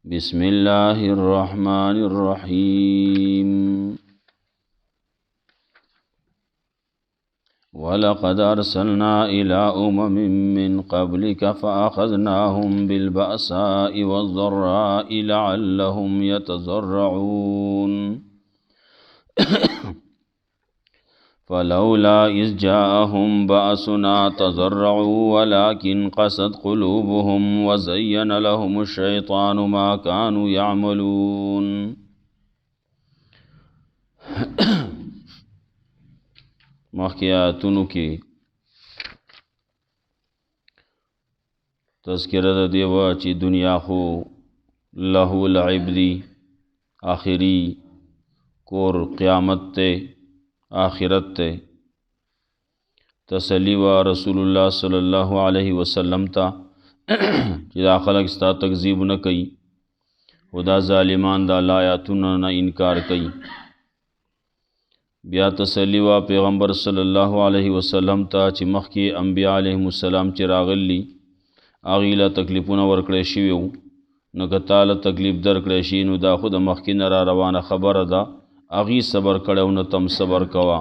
بسم اللہ الرحمن الرحیم وَلَقَدْ أَرْسَلْنَا إِلَىٰ أُمَمٍ مِّن قَبْلِكَ فَأَخَذْنَاهُمْ بِالْبَأْسَاءِ وَالضَّرَّاءِ لَعَلَّهُمْ يَتَضَرَّعُونَ فَلَوْلَا إِذْ جَاءَهُمْ بَأْسُنَا تَضَرَّعُوا وَلَٰكِنْ قَسَتْ قُلُوبُهُمْ وَزَيَّنَ لَهُمُ الشَّيْطَانُ مَا كَانُوا يَعْمَلُونَ مخکې آیاتونو کې تذکره د دې وه چې دنیا خو لهو لعب دی، آخري کور قیامت ته، آخرت ته. تسلی و رسول الله صلی الله علیه وسلم ته چې دا خلک ستا تکذیب نه کوي، خو دا ظالمان د الله آیاتونو نه انکار کوي. بیا تسلی و پیغمبر صلی الله علیه وسلم ته چې مخکې انبیاء علیهم السلام چې راغلي هغوی له تکلیفونه ورکړی شوي وو، نو که تا له تکلیف درکړی شي نو دا خو د مخکې نه را روانه خبره ده، هغوی صبر کړی و نو تم صبر کوه.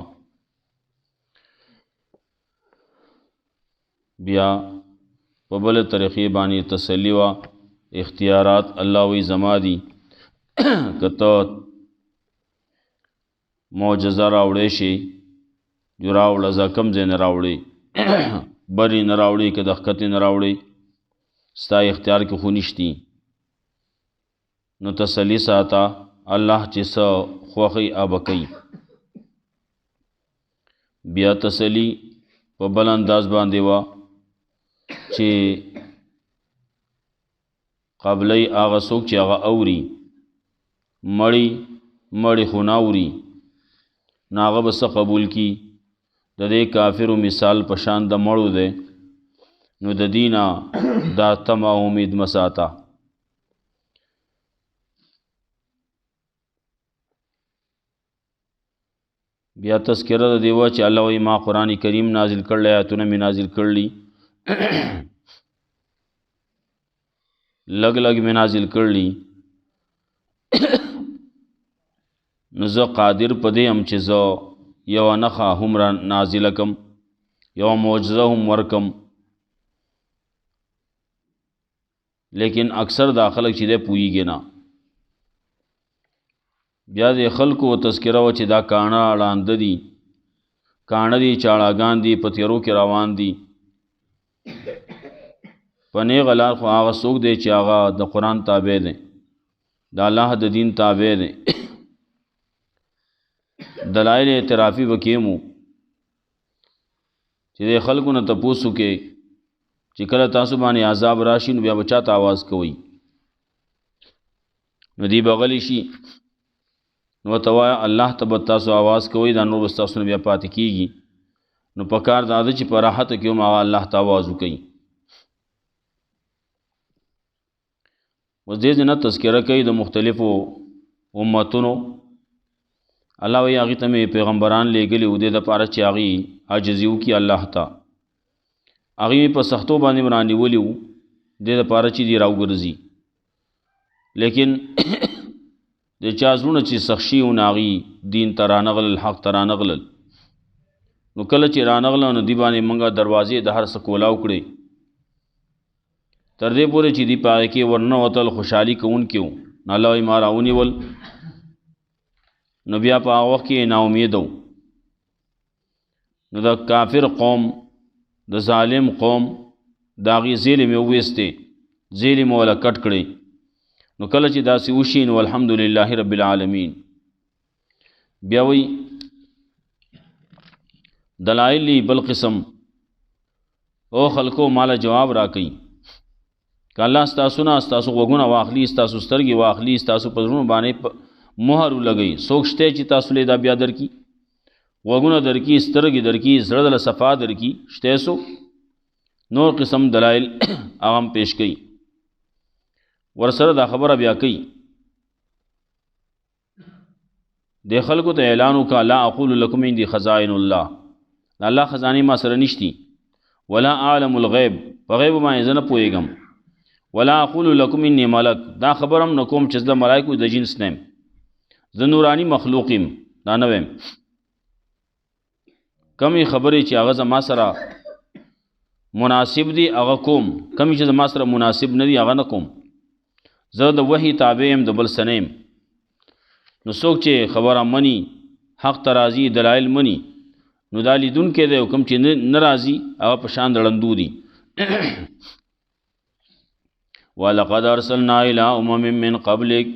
بیا په بله طریقې باندې تسلی وه، اختیارات الله وی زما دي، که ته معجزه راوړی شي جو راوړه، زه کوم ځای نه راوړې برې نه راوړې که د ښکتې نه راوړې، ستا اختیار کې خو نشتي. نو تسلی ساته، الله چې څه خوښوي هغه کوي. بیا تسلی په بل انداز باندې وه چې قبلی هغه څوک چې هغه اوري، مړی خو نه اوري، نو هغه به څه قبول کی؟ د دې کافرو مثال په شان د مړو دی، نو د دې نه دا تمه او امید مه ساته. بیا تذکره د دې وه چې الله وایي ما قرآن کریم نازل کړلی، آیاتونه مې نازل کړلي، لږ مې نازل کړلي، نو زه قادر په دې یم چې زه یوه نښه هم را نازله کم، یوه معجزه هم ورکم. لیکن اکثر دا خلک چې دی پوهیږي نه. بیا د خلکو تذکره وه چې دا کاڼه ړانده دي، کاڼه دي، چاړاګان دي، په تیرو کې روان دي. په نیغه لار خو هغه څوک دی چې هغه د قرآن تابع دی، د الله د دین تابع دی. دلایل اعترافي به کېمو چې د خلکو نه تپوس وکړې چې کله تاسو باندې عذاب راشي نو بیا به چاته آواز کوئ؟ نو دی به غلی شي، نو ورته وایه الله ته به تاسو آواز کوئ، دا نور به ستاسو نه بیا پاتې کېږي. نو په کار دا ده چې په راحته کې هم هغه الله ته آواز وکوي. اوس دې نه تذکره کوي د مختلفو امتونو. الله وایي هغې ته مې پیغمبران لیږلي وو دې دپاره چې هغې عاجزي وکړي الله ته، هغې مې په سختو باندې رانیولي وو دې دپاره چې دې راوګرځي. لیکن د چا زړونه چې سخت شي و نو هغې دین ته رانغلل، حق ته رانغلل. نو کله چې رانغله نو دې باندې موږ دروازې د هر څه کولاو کړې، تر دې پورې چې دې په هغې کې ورننوتل، خوشحالي کوونکي وو. نو الله وایي ما راونیول، نو بیا په هغه وخت کې ناامید و. نو د کافر قوم، د ظالم قوم، د هغې زیلې مې وویستې، زیلې مې وله کټ کړې. نو کله چې داسې وشي نو الحمدلله رب العالمین. بیا وی دلایل بل قسم، او خلکو مالا جواب را کوي که الله ستاسو نه ستاسو غوږونه واخلي، ستاسو سترګې واخلي، ستاسو په زړونو باندې مهر ولګوي، څوک شته چې تاسو له دا بیا درکړي؟ غوږونه درکړي، سترګې درکړي، زړه دله صفا درکړي، شته څو نور قسم دلایل هغه هم پیش کوي. ورسره دا خبره بیا کوي د خلکو ته اعلان وکړه لا اقول لکم عندي خزائن الله، الله خزانې ما سره نشتی، ولا اعلم الغیب، په غیب باندې زه نه پوهېږم، ولا اقول لكم اني ملک، دا خبرم نکوم چې د ملائکو د جنس نیم، ز نورانی مخلوقیم، دا نه ویم. کمی خبرې چې هغه زما سره مناسب دي هغه کوم، کمی چې زما سره مناسب نه دي هغه نه کوم. زه د وحی تابع یم، د بل سنیم. نو څوک چې خبره مني، حق ترازی دلایل مني، نو دا لیدونکی دی، کوم چې نه راځي هغه په شان د ړندو دي. ولقد ارسلنا الى امم من قبلک،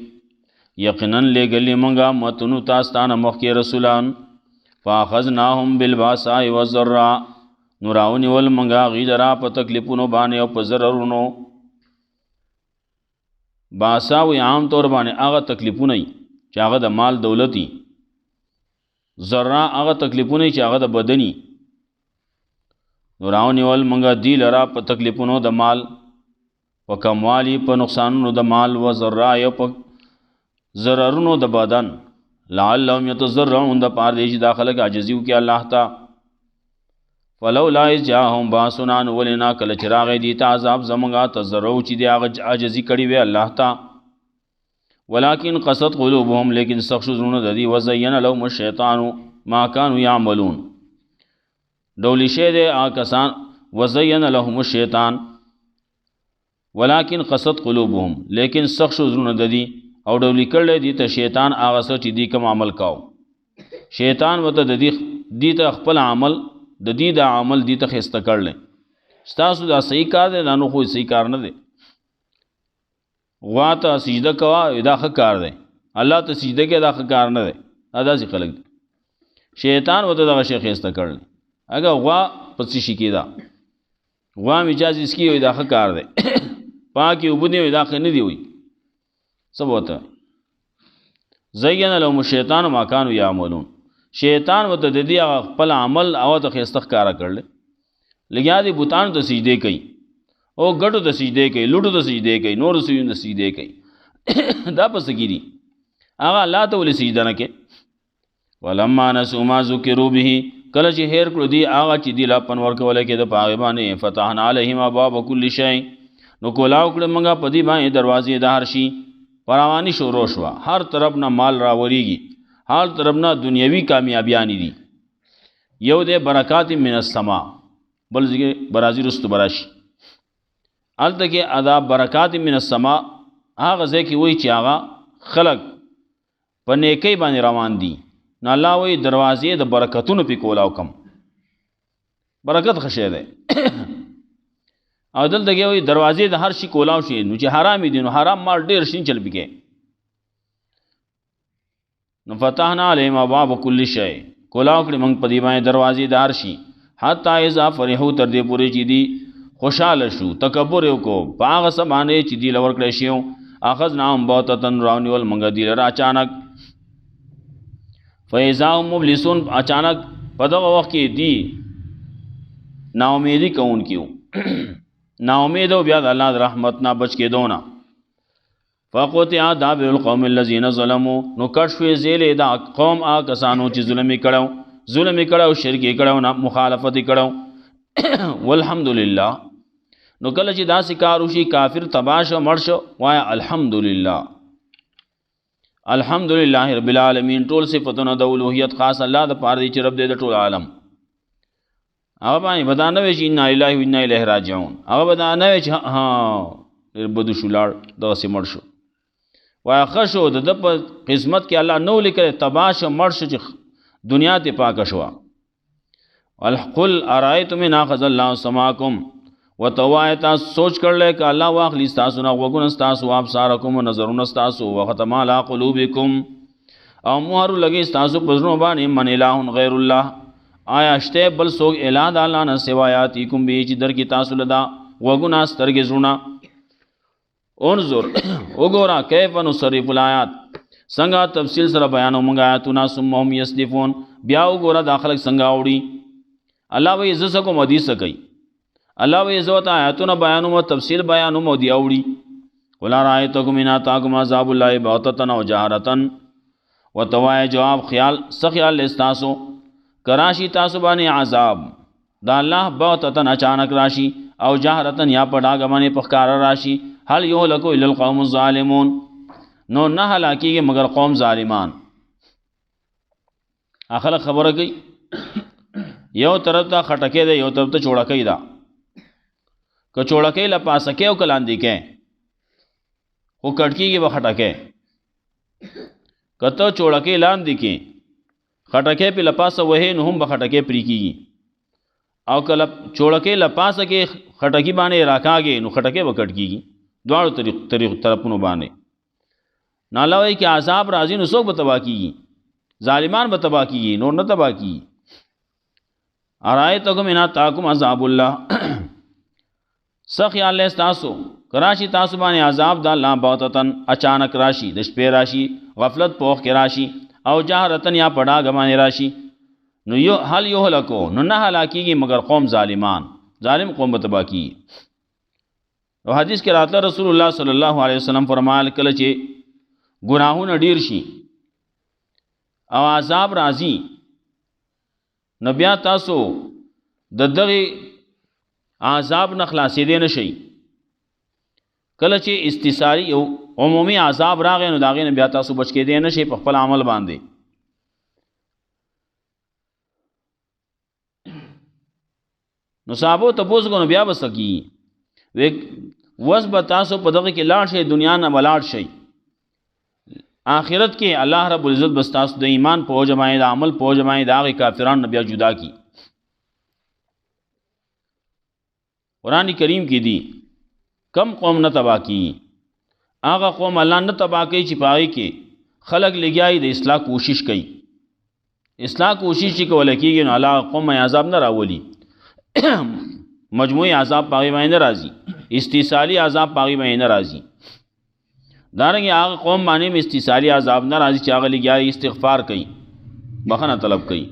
یقینا لګلی منګه متونو تاسو ته مخکې رسولان، فاخذناهم بالباساء والضراء، نو راونیول منګه غي لرا په تکلیفونو باندې او په ضررونو. باسا وی عام طور باندې هغه تکلیفونه چې هغه د مال دولتي، ضرا هغه تکلیفونه چې هغه د بدني. نو راونیول منګه دی لرا په تکلیفونو د مال، په کموالی په نقصانونو د مال، و ضرا یا په ضررونو د بدن، لعلهم یتضرعون، د پاره دی چې داخله کې عاجزي وکړي الله ته. فلولا اذ جاءهم باسنا، ولنا کله چې راغی دی ته عذاب زمونږه، تضرعوا چې دی هغه عاجزي کړي وي الله ته. ولكن قست قلوبهم، لیکن سخت زړونه د دې، وزین لهم الشیطان ما كانوا يعملون، ډولی شه دی آکسان، وزین لهم الشیطان، ولكن قست قلوبهم، لیکن سخت زړونه د دې او ډولی کړل دي ته شیطان هغه څه چې دی کوم عمل کاو. شیطان وته د دې ته خپل عمل، د دې د عمل دي ته خسته کړل. ستاسو دا صحیح کار دی، دا نو خو صحیح کار نه دی. غوا ته سجده کوا، دا ښه کار دی. الله ته سجده کې، دا ښه کار نه دی. دا داسې خلک دي. شیطان وته دغه شی خسته کړل. اگر غوا په څه شي کې دا غوا مجاز اس کی وي، دا ښه کار دی. پاکي وبدي وي، دا ښه نه دی وي. سب ہوتا ہے زین لهم الشیطان ما كانوا يعملون، شیطان وته د دې خپل عمل او ته خستخ کارا کړل. لګیا دي بوتان ته سجده کوي، او ګډو ته سجده کوي، لوټو ته سجده کوي، نور سجده ته سجده کوي. دا پس کیږي هغه الله ته ولې سجده نه کوي. ولما نسوا ما ذکروا به، کله چې هیر کړو دی هغه چې دی لا پنور کوله کې د پاغه باندې، فتحنا علیهم ابواب كل شيء، نو کولاو کړه موږ په دې باندې دروازې د هر شي. فراوانی شروع شوا، هر طرف نه مال راوریږي، هر طرف نه دنیوي کامیابیانی دي. یو دې برکات من السما، بل ځکه برازي رستو براشي. الته کې عذاب برکات من السما هغه ځکه وای چې هغه خلق په نیکی باندې روان دي. نو الله وای دروازې د برکتونو په کولاو کم، برکت خشه ده. او دلته کې وي دروازې د هر شي کولاو شي، نو چې حرام دي نو حرام مال ډیر شین چل بګي. نو فتحنا علیهم ابواب كل شيء، کولاو کړي موږ په دې باندې دروازې د هر شي. حتی اذا فرحوا، تر دې پورې چې دي خوشاله شو، تکبر وکړو په هغه څه باندې چې دی لور کړی شو. اخذناهم بغتة، راونیول موږ دی لره اچانک. فاذا هم مبلسون، اچانک په دغه وخت کې دی نا امیدي کوونکیو، نا امید او بیا د الله د رحمت نه بچ کېدو نه. فقطع دابر القوم الذين ظلموا، نو کټ شوې زیلې دا قوم هغه کسانو چې ظلم کړو، شرک کړو، نه مخالفت کړو. والحمدلله، نو کله چې دا سکار وشي کافر تباش مړ شو، وایا الحمدلله. الحمدلله رب العالمین، ټول صفاتونه د اولوہیت خاص الله د پاره دي چې رب دې د ټول عالم. هغه باندې بدانه وی چې ان لله و انا الیه راجعون، هغه بدانه وی چې ها بدو شولار د سیمړ شو. وای خشو د په قسمت کې الله نو لیکره تباش مړ شو چې دنیا ته پاک شو. القل ارایتم ان اخذ الله سماکم، وتوایتا سوچ کړل ک الله واخلی تاسو نه وګون تاسو ابصارکم و نظرون تاسو وختم علی قلوبکم، او مهر لګی تاسو پزنو باندې من الہ غیر الله، آیا شته بل سوګ الہ د الله نه سوایاتی کوم به چې در کی تاسو لدا وګون سترګې زړونه. انظر وګورا کیف نصرف الایات، څنګه تفصیل سره بیانو مونږه آیاتونه، ثم هم یصدفون، بیا وګورا داخله څنګه اوړي. الله وی عزت کو حدیث کوي، الله وی عزت آیاتونه بیانو تفصیل بیانو مو دی اوړي. ولا رایتکم ان اتاکم عذاب الله بغتة او جهرة، وتوای جواب خیال سخیال استاسو کراشی تاسو باندې عذاب دا الله بغتة اچانک راشي، او جهرة یا پډاګ باندې پخکار راشي، هل یهلک الا القوم الظالمون، نو نه هلاکیږي مگر قوم ظالمان. خلک خبره کوي یو طرف ته خټکې ده یو طرف ته چوړکۍ ده، که چوړکۍ له پاسه کې او که لاندې کې خو کټکېږي به خټکۍ، که ته چوړکۍ لاندې کې خټکۍ پې له پاسه وهې نو هم به خټکۍ پرې کېږي، او که چوړکۍ له پاسه کې خټکي باندې راکاږې نو خټکۍ به کټ کېږي، دواړو طرفونو باندې. نو الله وایي که عذاب راځي نو څوک به تباه کېږي؟ ظالمان به تباه کېږي، نور نه تباه کېږي. ارایتکم ان اتاکم عذاب الله څه خیال دی ستاسو که راشي تاسو باندې عذاب د الله بغتتن اچانک راشي، د شپې راشي، غفلت پوخ کې راشي، او جهرتن یا په ډاګه باندې راشي، نو یو هل یهلکو نو نه هلاکیږي مگر قوم ظالمان، ظالم قوم به تباه کېږي. او حدیث کې راتله رسول الله صلی الله علیه وسلم فرمایل کله چې ګناهونه ډیر شي او عذاب راځي نو بیا تاسو د دغه عذاب نه خلاصېدی نه شئ. کله چې استثاري او عمومي عذاب راغی نو د هغې نه بیا تاسو بچ کېدی نه شئ په خپل عمل باندې. نو صحابو تپوس کو نو بیا به څه کېږي؟ وس به تاسو په دغه کې لاړ شئ، دنیا نه به لاړ شئ، آخرت کې الله رب العزت بس تاسو د ایمان په وجه باندې د عمل په وجه باندې د هغې کافرانو نه بیا جدا کي. قرآن کریم کې دی کم قوم نه تباه کیږي؟ هغه قوم الله نه تباه کوي چې په هغې کې خلک لګیایي د اصلاح کوشش کوي. اصلاح کوشش چې کولی کېږي نو الله قوم عذاب نه راولي، مجموعي عذاب په هغې باندې نه راځي، استثالي عذاب په هغې باندې نه راځي. دارنګه هغه قوم باندې استثالي عذاب نه راځي چې هغه لګیایي استغفار کوي، بخښنه طلب کوي.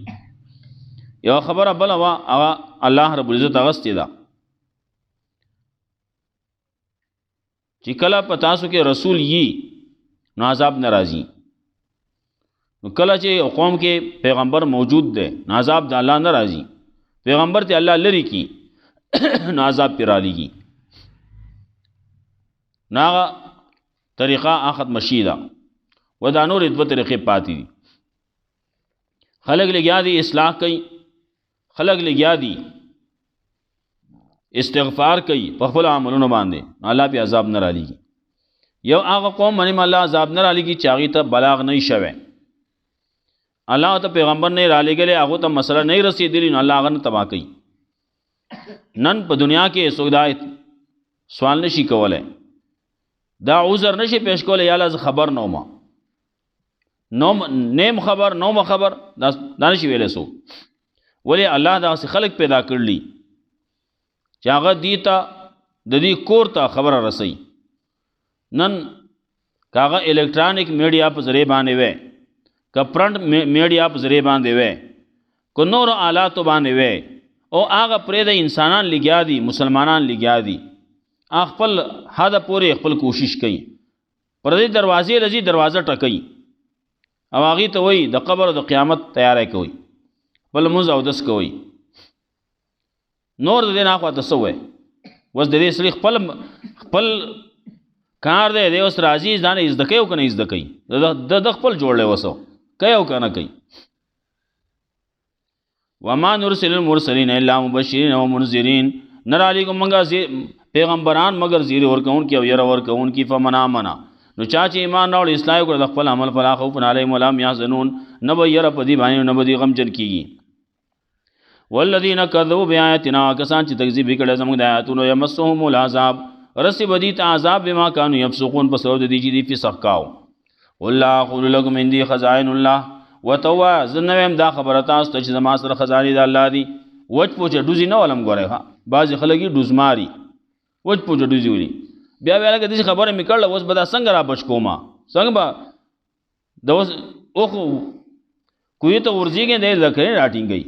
یو خبره بله وه هغه الله رب العزت اغستې ده چې کله په تاسو کې رسول یي نو عذاب نه راځي، نو کله چې قوم کې پیغمبر موجود دی نو عذاب د الله نه راځي، پیغمبر ته الله لري کی نو عذاب پې رالیږي. نو هغه طریقه ختمه شي ده و دا نور دوه طریقې پاتې دي. خلک لګیا دي اصلاح کوي، خلک لګیا دي استغفار کوي په خپل عملونو باندې، الله پې عذاب نه رالیږي. یو هغه قوم باندې الله عذاب نه رالیږي چې هغې ته بلاغ نه وي شوی، الله ته پیغمبر نه رالیږلی، هغو ته مسله نه رسېدلي، نو الله هغه نه تباه کوي. نن په دنیا کې څوک دا سوال نشي کولی، دا عذر نشي پیش کولی یا الله زه خبر نه وم، نیم خبر نوم خبر دا نشي ویلی څوک. ولې الله داسې خلک پیدا کړلي چې هغه دې ته د دې کور ته خبره رسوي. نن که هغه الکترانیک میډیا په ذریعه باندې وی، که پرنټ میډیا په ذریعه باندې وی، که نورو آلاتو باندې وی، او هغه پرېږده انسانان لګیا دي، مسلمانان لګیا دي، خپل حده پورې خپل کوشش کوي، پردې دروازې لځي دروازه ټکوي او هغې ته وایي د قبر د قیامت تیاری کوي، خپل لمونځ اودس کوي. نور د دې نه اخواته څه وایي؟ اوس د دې سړي خپل کار دی، دی اوس راځي ځان یې زده کوي او که نه یې زده کوي، د خپل جوړلی اوس کوي او که نه کوي. وما نرسل المرسلین الا مبشرین و منذرین، نه رالیږو موږ پیغمبران مگر زیری ورکوونکي او یره ورکوونکي. فمن آمنه، نو چا چې ایمان راوړ اصلاح وکړه د خپل عمل، فلا خوف علیهم ولا هم یحزنون، نه به یره په دې باندې نه به دوی غمجن کېږي. والذین کذبوا بآیاتنا، کسان چې تکذیب یې کړی زموږ د آیاتونو، یمسهم العذاب، رسي به دوی ته عذاب بما کانوا یفسقون، په سبب د دې چې دوی فسق کاو. قل لا اقول لکم عندي خزائن الله، ورته ووایه زه نه وایم دا خبره تاسو ته چې زما سره خزانې د الله دي. وچ پوچه ډوزي نه ولم ګورئ، بعضې خلک یې ډوزماري وچ پوچه ډوزي ولي، بیا بیا لکه داسې خبره مې کړله اوس به دا څنګه را بچ کومه، څنګه به د اوس اوخو کوی ته ورځېږي دی لکۍ راټینګوي،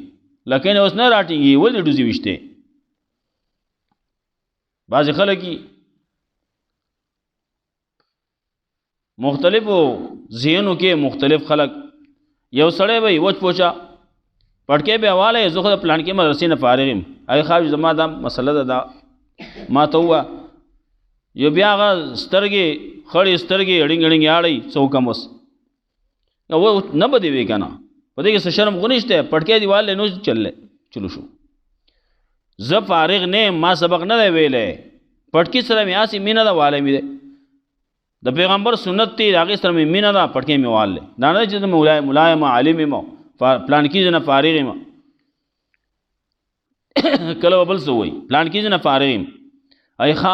لکۍ اوس نه راټینګي، ولې ډوزي ویشتې. بعضې خلک مختلفو ذهنو کې مختلف خلک، یو سړی به وچ پوچه پټکې به حواله زه خو د پلانکې مدرسې نه فارغ یم، هغې خواږه زما دا مسله ده، دا ما ته ووایه یو بیا هغه سترګې خړې سترګې اړینګ اړینګ یاړی څو کم وس و نه به دی وی که نه په دې کې څه شرم خو نشته پټکی دیوال نو چلو شو زه فارغ نه ما سبق نه دی ویلی پټکی سره مې هسې مینه ده والی مې دی د پیغمبر سنت دی د هغې سره مې مینه ده پټکی مې والی دا نه چې زه ملا یم عالم یم پلانکي ځای نه فارغ یم کله به بل څه وایي پلانکي ځای نه فارغ یم ای ښه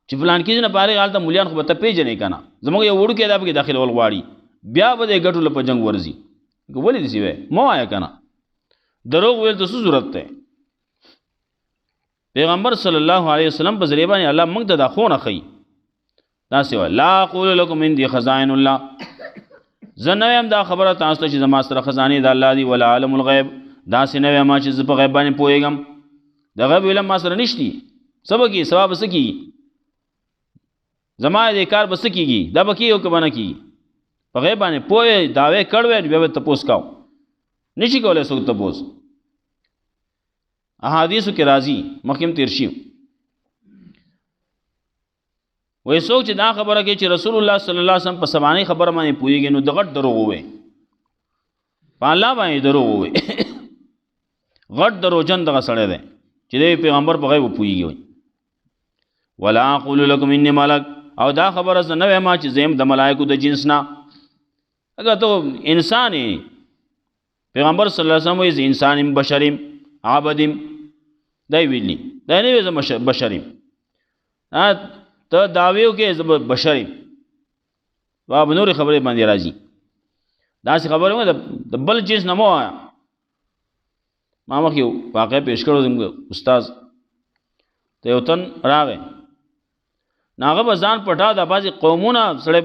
چې پلانکي ځای نه فارغ هلته مولیان خو به ته پیژنې که نه زموږ یو وړوکی دا پکې داخلول غواړي بیا به د ګټو له په جنګ ورځي ولې داسې وی مه وایه که نه دروغ ویل ته څه ضرورت دی پیغمبر صلی الله علیه وسلم په ذریعه باندې الله موږ ته دا ښوونه ښیي داسې وایي لا اقول لکم عندي خزائن الله زه نه یم دا خبره تاسو ته چې زما سره خزانې د الله دي ولا عالم الغیب داسې نه یم چې زه په غیب باندې پوهېږم د غیب علم ما سره نشتی څه به کېږي سبا به څه کېږي زما دې کار به څه کېږي دا به کېږي او که به نه کېږي په غیب باندې پوهې دعوې کړ وی بیا به تپوس کوو نشي کولی څوک تپوس احادیثو کې راځي مخکې هم تېر شي وایي څوک چې دا خبره کوي چې رسول الله صلی الله علیه وسلم په سبانۍ خبره باندې پوهېږي نو د غټ دروغ ووایي په الله باندې دروغ ووایي غټ دروغجن دغه سړی دی چې دی پیغمبر په غیب پوهېږي وایي ولا اقول لکم انی ملک او دا خبره زه نه وایم چې زه یم د ملایکو د جنس نه اگر ته انسان یې پیغمبر صلی الله علیه وسلم وایي زه انسان یم بشر یم عبد یم دا یې ویلي دا نه وایي زه بشر یم ته دعوې وکړې زه بشر یم په نورې خبرې باندې راځي داسې خبرې د بل جنس نه مه وایه ما مخکې یو واقع پیش کړو زموږ استاذ ته یو تن راغی نو هغه به ځان پټا د بعضې قومونه سړی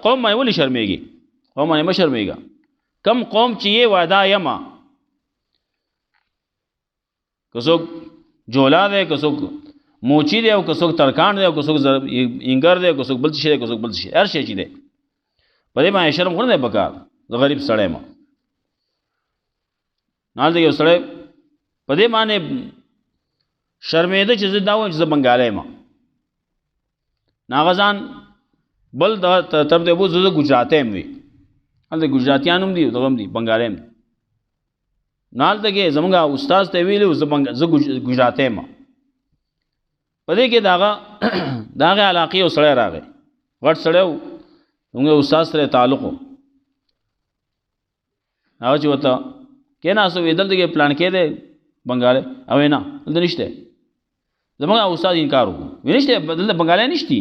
قوم باندې ولې شرمېږي قوم باندې مه شرمېږه کم قوم چې یې وعده یمه که څوک جولا دی که څوک موچی دی او که څوک ترکان دی او که څوک انګر دی او که څوک بل څه شی دی که څوک بل څه شی هر شی چې دی په دې باندې شرم خو نه دی پکار زه غریب سړی یم نو هلته یو سړی په دې باندې شرمېده چې زه دا وایم چې زه بنګالی یم نو هغه ځان بل طرف ته بوځ زه ګجراتی یم وي هلته ګجراتیان هم دي دغه هم دي بنګالی هم دي نو هلته کې زموږ استاذ ته ویلي زه ګجراتی یم په دې کې د هغې علاقې یو سړی راغی غټ سړی و زموږ استاذ سره تعلق و هغه چې ورته کېناست وی دلته کې پلانکی دی بنګالی او نه دلته نشته زموږ استاد انکار وکړو وی نشته دلته بنګالی نشتی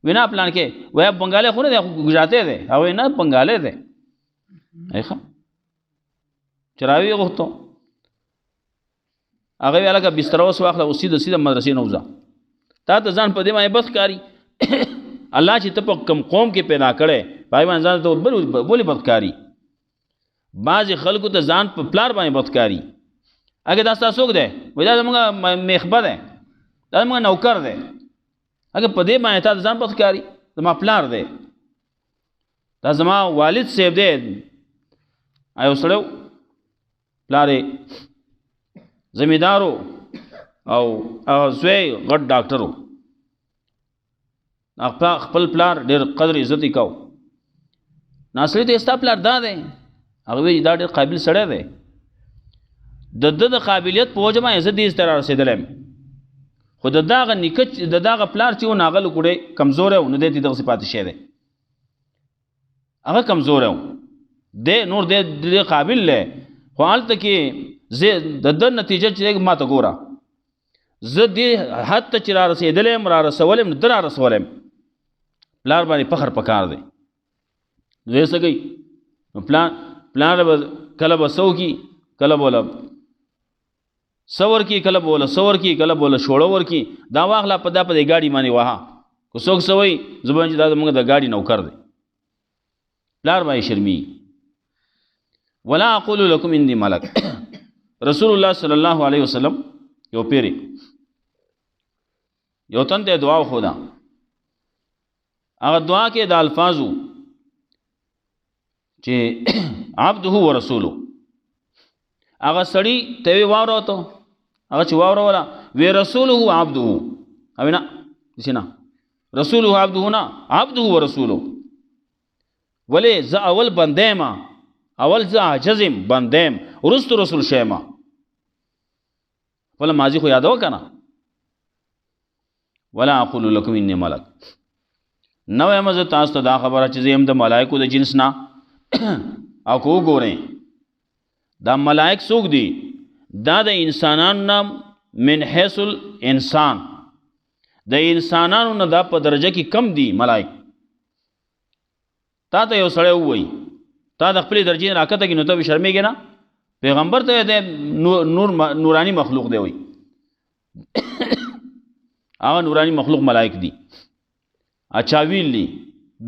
وی نه پلانکی وایي بنګالی خو نه دی ګجراتی دی هغه نه بنګالی دی ښه چې راویې غوښتو هغه وی هلکه بستره اوس واخله اوس سیده مدرسې نه وځه تا ته ځان په دې باندې بد ښکاري الله چې ته په کوم قوم کې پیدا کړی په هغې باندې ځان ته ولې بد ښکاري بعضې خلکو ته ځان په پلار باندې بد ښکاري اگه دا ستا څوک دی وایي دا زموږ میخبه دی دا زموږ نوکر دی اگه په دې باندې تا ته ځان بد ښکاري زما پلار دی دا زما والد صاحب دی یو سړی پلار یې زمیندار او زوی غټ ډاکټر و خپل پلار ډېر قدر عزت یې کو نو سړي ته ستا پلار دا دی هغه وایي دا ډېر قابل سړی دی د ده د قابلیت په وجه باندې زه دې ته را رسېدلی یم خو د دغه نیکه د دغه پلار چې و نو هغه لکوړی کمزوری و نو دی ته دغسې پاتې شوی دی هغه کمزوری و دی نور دی ډېر قابل دی خو هلته کې د ده نتیجه چې دی ما ته ګوره زه دې حد ته چې را رسېدلی یم را رسولی یم نو ده را رسولی یم پلار باندې فخر پکار دی نو دی څه کوي نو پلار به کله به څه وکړي کله به سور کی کله بوله سور کی کله بوله شوړه ور کی دا واخله په دا په دې گاډي باندې وها کو څوک سوي زبون چې دا موږ د گاډي نوکر دی پلار باندې شرمي ولا اقول لكم اني ملک رسول الله صلی الله علیه وسلم یو پیری یو تن ته دعا خو دا هغه دعا کې د الفاظو چې عبده ورسوله هغه سړی ته وی واورو ته هغه چې واورو ولا وی رسوله عبده او نه رسوله عبده نه عبده ورسوله، ولی ز اول بندیم، اول ز عاجزم بندیم، ورستو رسول شیما. ولا ماضی خو یادو کنه. ولا اقول لكم انی ملک، نو یم ز تاسو ته دا خبره چې زم د ملائکو د جنس نه. او کو ګورئ دا ملائک څوک دي؟ دا د انسانانو نه من حیث الانسان، د انسانانو نه دا په درجه کې کم دي ملائک. تا ته یو سړی ووایي تا د خپلې درجې نه راکته کړي نو ته به شرمېږې نه؟ پیغمبر ته د نورانی مخلوق دی وایي. هغه نورانی مخلوق ملائک دی. اچھا ویل لی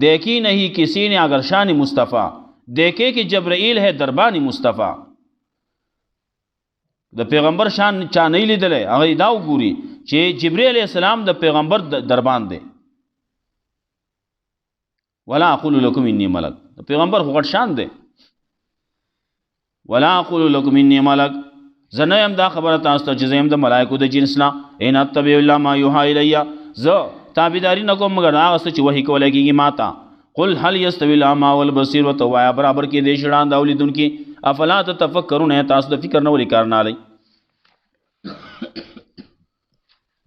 دیکھی نہیں کسی نے اگر شان مصطفیٰ، دیکھے کہ جبرائیل ہے دربان مصطفیٰ. د پیغمبر شان چا نه لیدلی، هغه دا وګوري چې جبرائیل علیہ السلام د پیغمبر دربان دی. ولا اقول لكم انی ملک، د پیغمبر خو غټ شان دی. ولا اقول لكم انی ملک، زه نه یم دا خبره تاسو ته چې زه یم د ملائکو د جنس نه. ان اتبع الا ما یوحى الی، زه تابعداري نه کوم مگر هغه څه چې وحی کولی کېږي ما ته. قل هل یستوی الاعمی والبصیر، ورته وایه برابر کې دی شړاند او لیدونکي. افلا تتفکرون، تاسو د فکر نه ولې کار نه الی.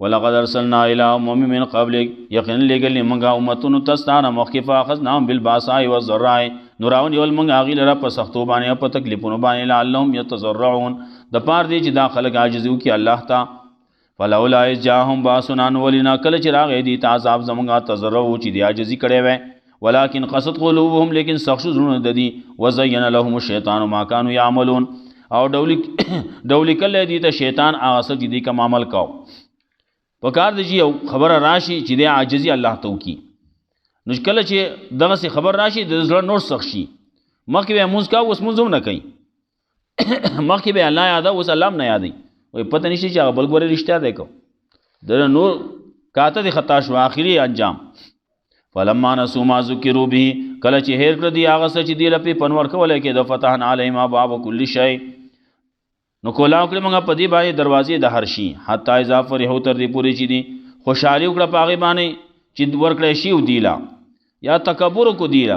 ولقد ارسلنا الى امم من قبلک، یقینا لېږلي موږ امتونو ته ستا نه مخکې فاخذناهم بالباساء والضراء، نو راونیول موږ هغوی لره په سختو باندې او په تکلیفونو باندې لعلهم یتضرعون، د پاره دی چې دا خلک عاجزي وکړي الله ته. فلولا اذ جاءهم باسنا، ولنا کله چې راغی دي ته عذاب زموږه تضرعوا چې دی عاجزي کړې وی. ولكن قصد قلوبهم، لیکن سخت شو زړونه د دي. وزین لهم الشیطان ما كانوا يعملون، او ډولی کله دي ته شیطان هغه څه چې دی کوم عمل کاو. په کار دی چې یو خبره راشي چې دی عاجزي الله ته وکړي، نو کله چې دغسې خبر راشي د زړه نور سخت شي. مخکې به یې مونځ کاو اوس مونځ هم نه کوي، مخکې به یې الله یاده اوس الله هم نه یادوي. وایي پته نشته چې هغه بل ګورې رښتیا دی کو د نور کاته دی خطا شو. آخري انجام فلما نسوا ما ذکروا به، کله چې هیر کړه دی هغه څه چې دی له پې پنور کولی کېده. فتحنا علیهم ابواب کل شی، نو کولاو کړې موږ په دې باندې دروازې د هر شي. حتی اذا فرحوا، تر دې پورې چې دي خوشحالي وکړه په هغې باندې چې ورکړی شي و دیله، یا تکبر کو دیله.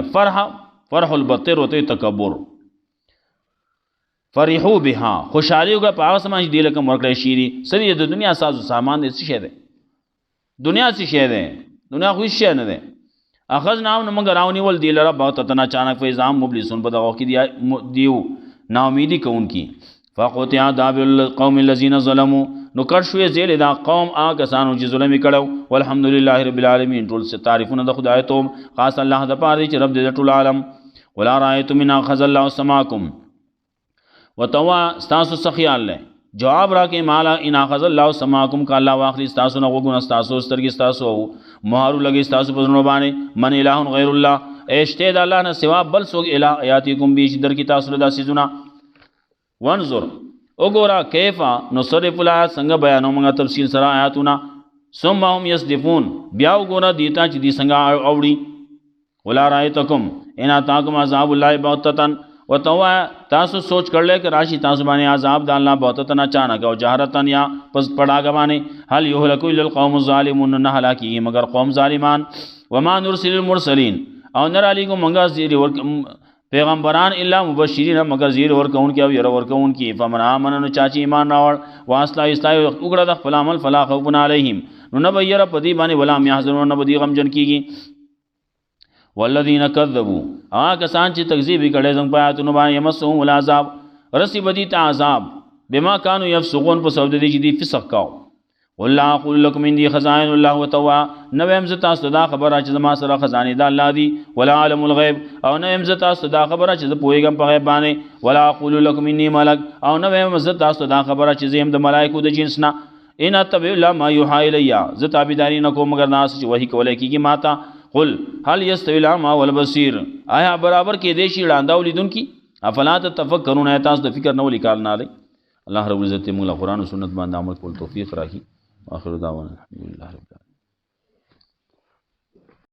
فرح البطر ورته تکبر. فرحو بها، خوشحالي وکړه په هغه څه باندې چې دیله کوم ورکړی شي دي. څه دي د دنیا ساز و سامان دی؟ څه شی دی دنیا؟ څه شی دی دنیا؟ خو هېڅ شی نه دی. اخذناهم، نو موږ راونیول دی لره بغتة اچانک، فاذا هم مبلسون، په دغه وخت کې دیو ناامیدي کوونکي. فقطع دابر القوم الذين ظلموا، نو کټ شوې زیلې دا قوم هغه کسانو چې ظلم یې کړو. والحمدلله رب العالمین، ټول تعریفونه د خدای توب خاص الله د پاره چې رب دې ټول عالم. ولا رأیتم من اخذ الله سماکم، وتوا ستاسو څه خیال دی؟ جواب راکې مالا ان اخذ الله سماکم، که الله واخلي ستاسو نه غوږونه، ستاسو سترګې ستاسو او مهارو لګي ستاسو په زړونو باندې. من اله غیر الله، شته د الله نه سوا بل څوک اله یاتیکم به چې درکې تاسو له دا څیزونه. وانظر، وګوره کیفا نصرف الآیات، څنګه بیانوم موږ تفصیل سره آیاتونه. ثم هم یصدفون، بیا وګوره دیتا چې دی څنګه اوړي. ولا رایتکم ان اتاکم عذاب الله بغتة، وتوا تاسو سوچ کړل کہ راشي تاسو باندې عذاب د الله بغتة اچانک او جهرتن یا پس پړاګ باندې. هل یهلک الا القوم الظالمون، نه هلاکی مگر قوم ظالمان. وما نرسل المرسلین، او نه رالیږو موږ زیر ور پیغمبران الا مبشرین، مگر زیر ورکون کی او ير ورکون کی. فمن آمن، نو چاچی ایمان راوړ، واسطه استای وګړه د خپل عمل، فلا خوف علیهم، نو نه بیر پدی باندې، ولا هم يحزنون، نه بدی غم جن کیږي. والذین کذبوا، هغه کسان چې تکذیب کړي زموږ په آیاتونو باندې، یمسهم العذاب، رسی بدی ته عذاب، بما كانوا يفسقون، په سبب د دې چې دی فسق کاو. قل لا اقول لكم عندي خزائن الله وتوا، نو هم ز تاسو دا خبره چې زما سره خزانه د الله دي. ولا عالم الغیب، او نو هم ز تاسو دا خبره چې زه پوهیږم په غیب باندې. ولا اقول لكم اني ملک، او نو هم ز تاسو دا خبره چې زه هم د ملائکو د جنس نه. ان اتبع الا ما يوحى الي، ز تابعداري نه کوم مگر ناس چې وحی کولای کیږي ماته. قل هل يستوي الاعمى والبصير، آیا برابر کې دی شي ړانده او لیدونکي؟ افلا تتفکرون، تاسو د فکر نه ولې کار نه لرئ؟ الله رب العزت موږ له قرآن او سنت باندې عمل کول توفیق راکړي. واخر دعوانا الحمد لله رب العالمين.